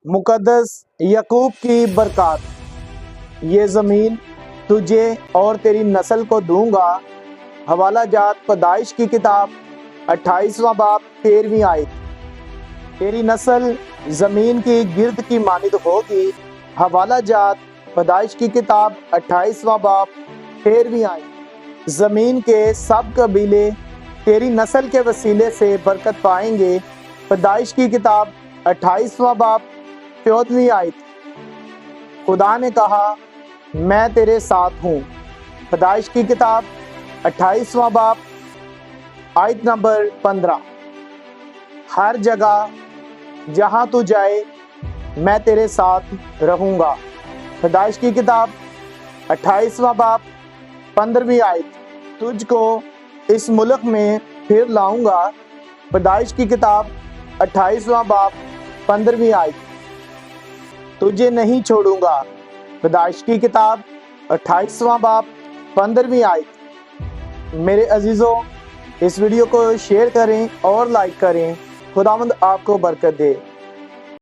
मुक़द्दस यकूब की बरक़ात। ये ज़मीन तुझे और तेरी नस्ल को दूंगा। हवाला जात पैदाइश की किताब 28वां बाब 13वीं आयत। तेरी नस्ल ज़मीन की गिर्द की मानिद होगी। हवाला जात पैदाइश की किताब 28वां बाब 13वीं आयत। ज़मीन के सब कबीले तेरी नस्ल के वसीले से बरकत पाएंगे। पैदाइश की किताब 28वां बाब 14वीं आयत। खुदा ने कहा मैं तेरे साथ हूँ। पैदाइश की किताब 28वां बाब आयत नंबर 15। हर जगह जहाँ तू जाए मैं तेरे साथ रहूँगा। पैदाइश की किताब 28वां बाब 15वीं आयत। तुझको इस मुल्क में फिर लाऊंगा। पैदाइश की किताब 28वां बाब 15वीं आयत। तुझे नहीं छोड़ूंगा। पैदाइश की किताब 28वां बाब 15वीं आयत। मेरे अजीज़ों, इस वीडियो को शेयर करें और लाइक करें। खुदावंद आपको बरकत दे।